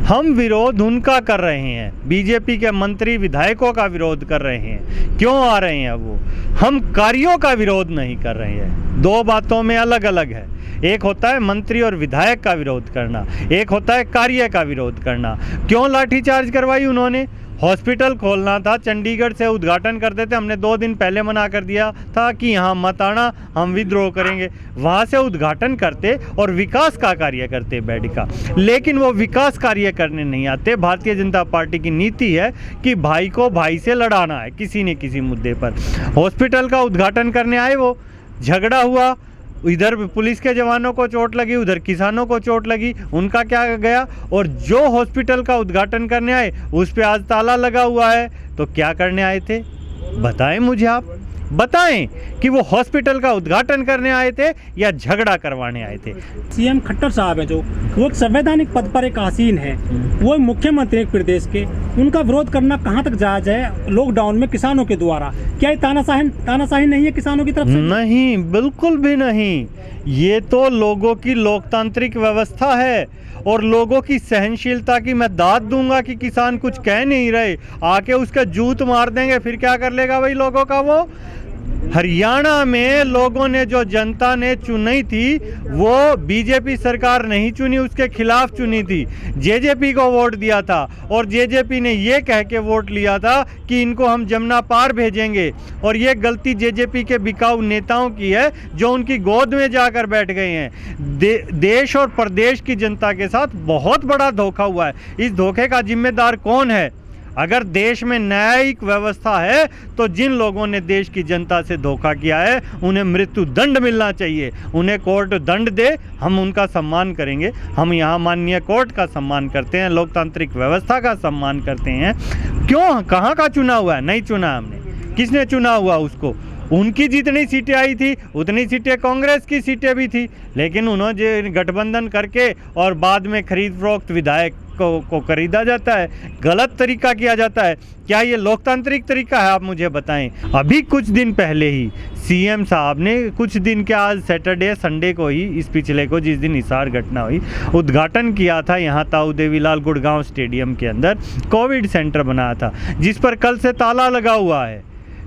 हम विरोध उनका कर रहे हैं, बीजेपी के मंत्री विधायकों का विरोध कर रहे हैं। क्यों आ रहे हैं वो? हम कार्यों का विरोध नहीं कर रहे हैं। दो बातों में अलग अलग है। एक होता है मंत्री और विधायक का विरोध करना, एक होता है कार्य का विरोध करना। क्यों लाठीचार्ज करवाई उन्होंने? हॉस्पिटल खोलना था, चंडीगढ़ से उद्घाटन करते थे, हमने 2 दिन पहले मना कर दिया था कि यहाँ मत आना, हम विद्रोह करेंगे। वहाँ से उद्घाटन करते और विकास का कार्य करते बेड का, लेकिन वो विकास कार्य करने नहीं आते। भारतीय जनता पार्टी की नीति है कि भाई को भाई से लड़ाना है किसी न किसी मुद्दे पर। हॉस्पिटल का उद्घाटन करने आए, वो झगड़ा हुआ, इधर पुलिस के जवानों को चोट लगी, उधर किसानों को चोट लगी, उनका क्या गया? और जो हॉस्पिटल का उद्घाटन करने आए उस पे आज ताला लगा हुआ है। तो क्या करने आए थे? बताएं मुझे, आप बताएं कि वो हॉस्पिटल का उद्घाटन करने आए थे या झगड़ा करवाने आए थे? सीएम खट्टर साहब है जो वो एक संवैधानिक पद पर एक आसीन है, वो मुख्यमंत्री एक प्रदेश के, उनका विरोध करना कहां तक जायज है लॉकडाउन में किसानों के द्वारा? क्या ये तानाशाही नहीं है किसानों की तरफ से? नहीं, बिल्कुल भी नहीं। ये तो लोगों की लोकतांत्रिक व्यवस्था है और लोगों की सहनशीलता की मैं दाद दूंगा कि किसान कुछ कह नहीं रहे, आके उसका जूत मार देंगे, फिर क्या कर लेगा भाई लोगों का? वो हरियाणा में लोगों ने, जो जनता ने चुनी थी, वो बीजेपी सरकार नहीं चुनी, उसके खिलाफ चुनी थी। जेजेपी को वोट दिया था और जेजेपी ने ये कह के वोट लिया था कि इनको हम जमुना पार भेजेंगे। और ये गलती जेजेपी के बिकाऊ नेताओं की है जो उनकी गोद में जाकर बैठ गए हैं। देश और प्रदेश की जनता के साथ बहुत बड़ा धोखा हुआ है। इस धोखे का जिम्मेदार कौन है? अगर देश में न्यायिक व्यवस्था है तो जिन लोगों ने देश की जनता से धोखा किया है उन्हें मृत्यु दंड मिलना चाहिए। उन्हें कोर्ट दंड दे, हम उनका सम्मान करेंगे। हम यहाँ माननीय कोर्ट का सम्मान करते हैं, लोकतांत्रिक व्यवस्था का सम्मान करते हैं। क्यों? कहाँ का चुना हुआ है? नहीं चुना हमने। किसने चुना हुआ उसको? उनकी जितनी सीटें आई थी उतनी सीटें कांग्रेस की सीटें भी थी, लेकिन उन्होंने गठबंधन करके और बाद में खरीद फरोख्त विधायक को खरीदा जाता है, गलत तरीका किया जाता है। क्या ये लोकतांत्रिक तरीका है? आप मुझे बताएं। अभी कुछ दिन पहले ही सीएम साहब ने, कुछ दिन के, आज सैटरडे संडे को ही, इस पिछले को, जिस दिन हिसार घटना हुई, उद्घाटन किया था यहाँ ताऊ देवीलाल गुड़गांव स्टेडियम के अंदर कोविड सेंटर बनाया था, जिस पर कल से ताला लगा हुआ है।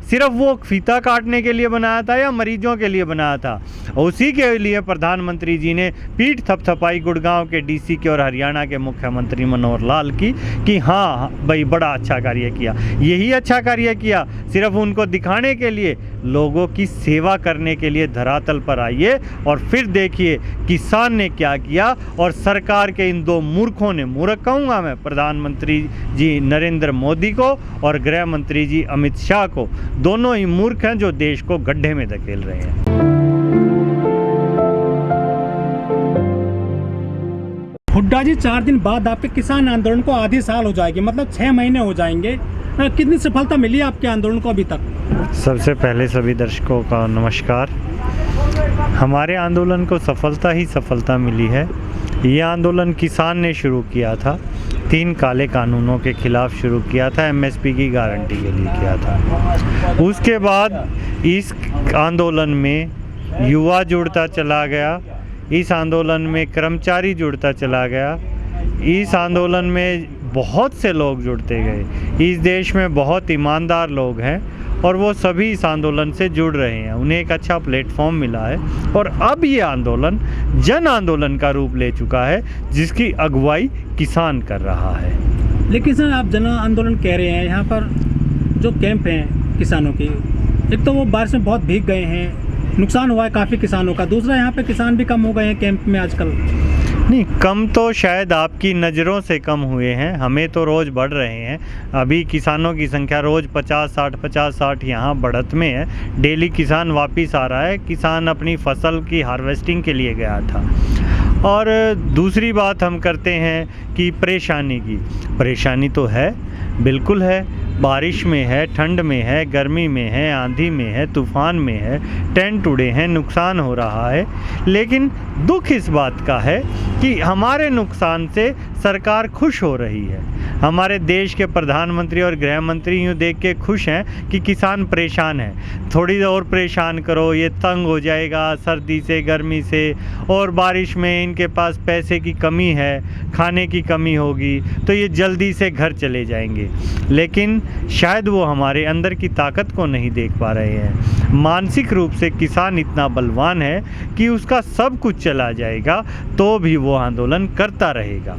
सिर्फ वो फीता काटने के लिए बनाया था या मरीजों के लिए बनाया था? उसी के लिए प्रधानमंत्री जी ने पीठ थपथपाई गुड़गांव के डीसी की और हरियाणा के मुख्यमंत्री मनोहर लाल की कि हाँ भाई बड़ा अच्छा कार्य किया। यही अच्छा कार्य किया, सिर्फ उनको दिखाने के लिए, लोगों की सेवा करने के लिए धरातल पर आइए और फिर देखिए किसान ने क्या किया। और सरकार के इन दो मूर्खों ने, मूर्ख कहूँगा मैं प्रधानमंत्री जी नरेंद्र मोदी को और गृह मंत्री जी अमित शाह को, दोनों ही मूर्ख हैं जो देश को गड्ढे में धकेल रहे हैं। हुड्डा जी, 4 दिन बाद आपके किसान आंदोलन को आधे साल हो जाएगी, मतलब 6 महीने हो जाएंगे। कितनी सफलता मिली आपके आंदोलन को अभी तक? सबसे पहले सभी दर्शकों का नमस्कार। हमारे आंदोलन को सफलता ही सफलता मिली है। ये आंदोलन किसान ने शुरू किया था, 3 काले कानूनों के खिलाफ शुरू किया था, एमएसपी की गारंटी के लिए किया था। उसके बाद इस आंदोलन में युवा जुड़ता चला गया, इस आंदोलन में कर्मचारी जुड़ता चला गया, इस आंदोलन में बहुत से लोग जुड़ते गए। इस देश में बहुत ईमानदार लोग हैं और वो सभी इस आंदोलन से जुड़ रहे हैं, उन्हें एक अच्छा प्लेटफॉर्म मिला है। और अब ये आंदोलन जन आंदोलन का रूप ले चुका है, जिसकी अगुवाई किसान कर रहा है। लेकिन सर, आप जन आंदोलन कह रहे हैं, यहाँ पर जो कैंप हैं किसानों की, एक तो वो बारिश में बहुत भीग गए हैं, नुकसान हुआ है काफ़ी किसानों का। दूसरा, यहाँ पे किसान भी कम हो गए हैं कैंप में आजकल। नहीं, कम तो शायद आपकी नज़रों से कम हुए हैं, हमें तो रोज़ बढ़ रहे हैं। अभी किसानों की संख्या रोज़ 50-60 यहाँ बढ़त में है। डेली किसान वापस आ रहा है, किसान अपनी फसल की हार्वेस्टिंग के लिए गया था। और दूसरी बात हम करते हैं कि परेशानी तो है, बिल्कुल है। बारिश में है, ठंड में है, गर्मी में है, आंधी में है, तूफ़ान में है, टेंट उड़े हैं, नुकसान हो रहा है। लेकिन दुख इस बात का है कि हमारे नुकसान से सरकार खुश हो रही है। हमारे देश के प्रधानमंत्री और गृह मंत्री यूँ देख के खुश हैं कि किसान परेशान है, थोड़ी और परेशान करो, ये तंग हो जाएगा सर्दी से, गर्मी से, और बारिश में इनके पास पैसे की कमी है, खाने की कमी होगी, तो ये जल्दी से घर चले जाएंगे। लेकिन शायद वो हमारे अंदर की ताकत को नहीं देख पा रहे हैं। मानसिक रूप से किसान इतना बलवान है कि उसका सब कुछ चला जाएगा तो भी वो आंदोलन करता रहेगा।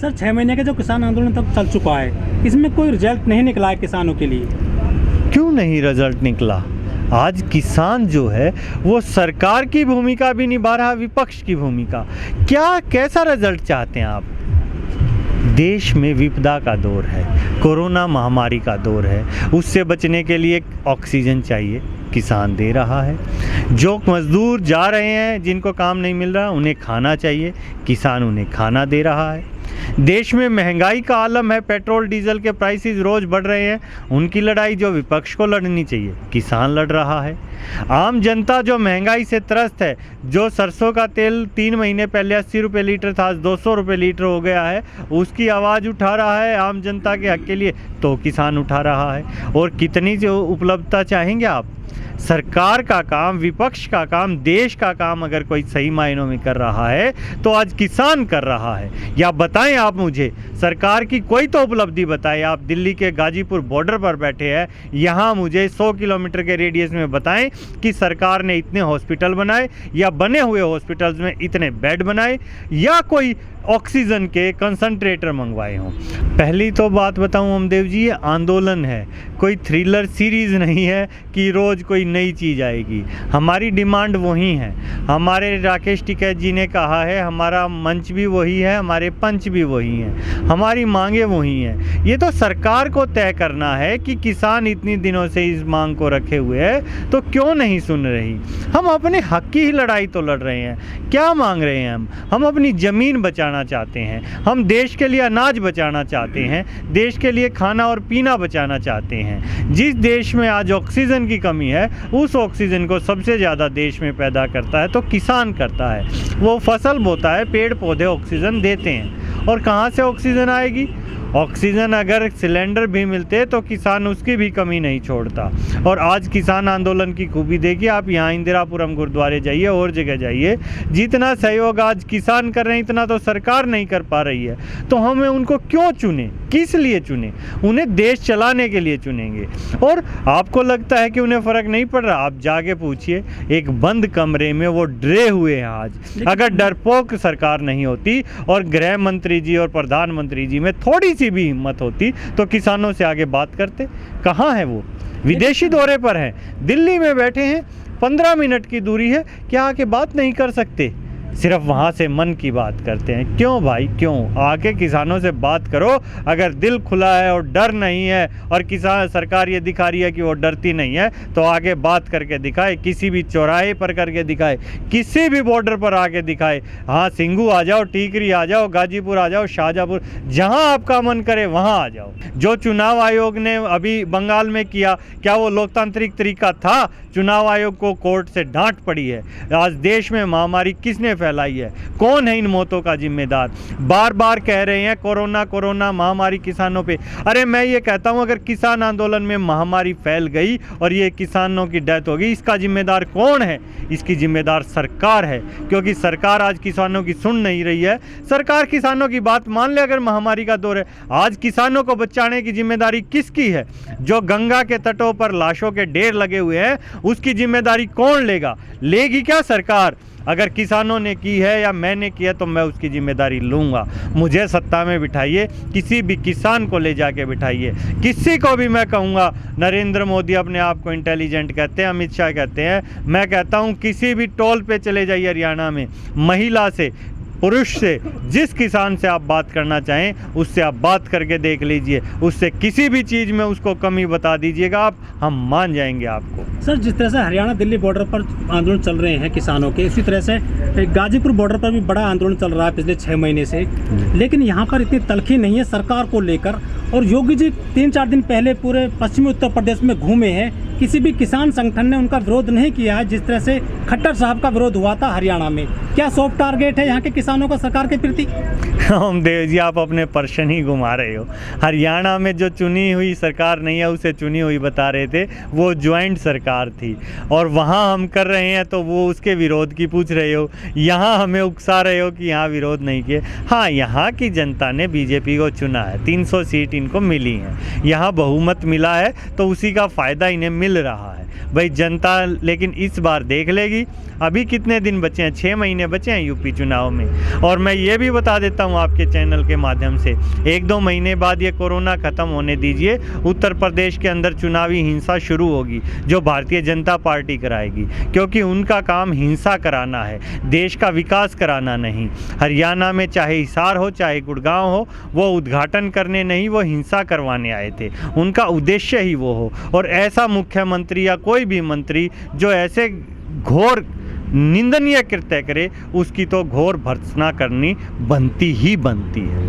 सर 6 महीने का जो किसान आंदोलन तक चल चुका है, इसमें कोई रिजल्ट नहीं निकला है किसानों के लिए? क्यों नहीं रिजल्ट निकला? आज किसान जो है वो सरकार की भूमिका भी निभा रहा, विपक्ष की भूमिका। क्या कैसा रिजल्ट चाहते हैं आप? देश में विपदा का दौर है, कोरोना महामारी का दौर है, उससे बचने के लिए ऑक्सीजन चाहिए, किसान दे रहा है। जो मजदूर जा रहे हैं, जिनको काम नहीं मिल रहा, उन्हें खाना चाहिए, किसान उन्हें खाना दे रहा है। देश में महंगाई का आलम है, पेट्रोल डीजल के प्राइसेस रोज़ बढ़ रहे हैं, उनकी लड़ाई जो विपक्ष को लड़नी चाहिए, किसान लड़ रहा है। आम जनता जो महंगाई से त्रस्त है, जो सरसों का तेल 3 महीने पहले 80 रुपये लीटर था, आज 200 रुपये लीटर हो गया है, उसकी आवाज़ उठा रहा है आम जनता के हक के लिए, तो किसान उठा रहा है। और कितनी जो उपलब्धता चाहेंगे आप? सरकार का काम, विपक्ष का काम, देश का काम अगर कोई सही मायनों में कर रहा है तो आज किसान कर रहा है। या बताएं आप मुझे, सरकार की कोई तो उपलब्धि बताएं। आप दिल्ली के गाजीपुर बॉर्डर पर बैठे हैं, यहाँ मुझे 100 किलोमीटर के रेडियस में बताएं कि सरकार ने इतने हॉस्पिटल बनाए, या बने हुए हॉस्पिटल्स में इतने बेड बनाए, या कोई ऑक्सीजन के कंसंट्रेटर मंगवाए हों। पहली तो बात बताऊं अमदेव जी, ये आंदोलन है, कोई थ्रिलर सीरीज़ नहीं है कि रोज़ कोई नई चीज़ आएगी। हमारी डिमांड वही है। हमारे राकेश टिकैत जी ने कहा है, हमारा मंच भी वही है, हमारे पंच भी वही हैं, हमारी मांगे वही हैं। ये तो सरकार को तय करना है कि किसान इतनी दिनों से इस मांग को रखे हुए है तो क्यों नहीं सुन रही। हम अपने हक की ही लड़ाई तो लड़ रहे हैं। क्या मांग रहे हैं हम अपनी ज़मीन बचाना चाहते हैं, हम देश के लिए अनाज बचाना चाहते हैं, देश के लिए खाना और पीना बचाना चाहते हैं। जिस देश में आज ऑक्सीजन की कमी है, उस ऑक्सीजन को सबसे ज़्यादा देश में पैदा करता है तो किसान करता है। वो फसल बोता है, पेड़ पौधे ऑक्सीजन देते हैं। और कहाँ से ऑक्सीजन आएगी? ऑक्सीजन अगर सिलेंडर भी मिलते तो किसान उसकी भी कमी नहीं छोड़ता। और आज किसान आंदोलन की खूबी देखिए आप, यहाँ इंदिरापुरम गुरुद्वारे जाइए और जगह जाइए, जितना सहयोग आज किसान कर रहे हैं इतना तो सरकार नहीं कर पा रही है। तो हमें उनको क्यों चुने, किस लिए चुने? उन्हें देश चलाने के लिए चुनेंगे। और आपको लगता है कि उन्हें फ़र्क नहीं पड़ रहा? आप जाके पूछिए, एक बंद कमरे में वो डरे हुए हैं आज। अगर डरपोक सरकार नहीं होती और गृह मंत्री जी और प्रधानमंत्री जी में थोड़ी सी भी हिम्मत होती तो किसानों से आगे बात करते। कहाँ है वो? विदेशी दौरे पर हैं, दिल्ली में बैठे हैं, 15 मिनट की दूरी है, क्या आके बात नहीं कर सकते? सिर्फ वहाँ से मन की बात करते हैं। क्यों भाई, क्यों? आके किसानों से बात करो। अगर दिल खुला है और डर नहीं है, और किसान सरकार ये दिखा रही है कि वो डरती नहीं है, तो आगे बात करके दिखाए, किसी भी चौराहे पर करके दिखाए, किसी भी बॉर्डर पर आके दिखाए। हाँ, सिंघू आ जाओ, टीकरी आ जाओ, गाजीपुर आ जाओ, शाहजहाँपुर, जहाँ आपका मन करे वहाँ आ जाओ। जो चुनाव आयोग ने अभी बंगाल में किया, क्या वो लोकतांत्रिक तरीका था? चुनाव आयोग को कोर्ट से डांट पड़ी है। आज देश में महामारी किसने फैलाई है? कौन है इन मौतों का जिम्मेदार? बार बार कह रहे हैं कोरोना कोरोना महामारी किसानों पे। अरे मैं ये कहता हूँ, अगर किसान आंदोलन में महामारी फैल गई और ये किसानों की डेथ होगी, इसका जिम्मेदार कौन है? इसकी जिम्मेदार सरकार है, क्योंकि सरकार आज किसानों की सुन नहीं रही है। सरकार किसानों की बात मान ले अगर महामारी का दौर है। आज किसानों को बचाने की जिम्मेदारी किसकी है? जो गंगा के तटों पर लाशों के ढेर लगे हुए हैं, उसकी जिम्मेदारी कौन लेगा? लेगी क्या सरकार? अगर किसानों ने की है या मैंने किया तो मैं उसकी जिम्मेदारी लूँगा। मुझे सत्ता में बिठाइए, किसी भी किसान को ले जाके बिठाइए। किसी को भी मैं कहूँगा, नरेंद्र मोदी अपने आप को इंटेलिजेंट कहते हैं, अमित शाह कहते हैं, मैं कहता हूँ किसी भी टोल पे चले जाइए हरियाणा में, महिला से पुरुष से, जिस किसान से आप बात करना चाहें उससे आप बात करके देख लीजिए, उससे किसी भी चीज़ में उसको कमी बता दीजिएगा आप, हम मान जाएंगे आपको। सर, जिस तरह से हरियाणा दिल्ली बॉर्डर पर आंदोलन चल रहे हैं किसानों के, इसी तरह से गाजीपुर बॉर्डर पर भी बड़ा आंदोलन चल रहा है पिछले 6 महीने से। लेकिन यहाँ पर इतनी तलखी नहीं है सरकार को लेकर। और योगी जी 3-4 दिन पहले पूरे पश्चिमी उत्तर प्रदेश में घूमे हैं, किसी भी किसान संगठन ने उनका विरोध नहीं किया है, जिस तरह से खट्टर साहब का विरोध हुआ था हरियाणा में। क्या सॉफ्ट टारगेट है यहाँ के किसानों का सरकार के प्रति? देव जी, आप अपने प्रश्न ही घुमा रहे हो। हरियाणा में जो चुनी हुई सरकार नहीं है उसे चुनी हुई बता रहे थे, वो ज्वाइंट सरकार थी, और वहाँ हम कर रहे हैं तो वो उसके विरोध की पूछ रहे हो। यहाँ हमें उकसा रहे हो कि यहाँ विरोध नहीं किए। हाँ, यहाँ की जनता ने बीजेपी को चुना है, 300 सीट इनको मिली हैं, यहाँ बहुमत मिला है तो उसी का फ़ायदा इन्हें मिल रहा है भाई जनता। लेकिन इस बार देख लेगी। अभी कितने दिन बचे हैं? 6 महीने बचे हैं यूपी चुनाव में। और मैं ये भी बता देता हूँ आपके चैनल के माध्यम से, 1-2 महीने बाद ये कोरोना ख़त्म होने दीजिए, उत्तर प्रदेश के अंदर चुनावी हिंसा शुरू होगी जो भारतीय जनता पार्टी कराएगी, क्योंकि उनका काम हिंसा कराना है, देश का विकास कराना नहीं। हरियाणा में चाहे हिसार हो चाहे गुड़गांव हो, वो उद्घाटन करने नहीं, वो हिंसा करवाने आए थे। उनका उद्देश्य ही वो हो। और ऐसा मुख्यमंत्री या कोई भी मंत्री जो ऐसे घोर निंदनीय कृत्य करे, उसकी तो घोर भर्त्सना करनी बनती ही बनती है।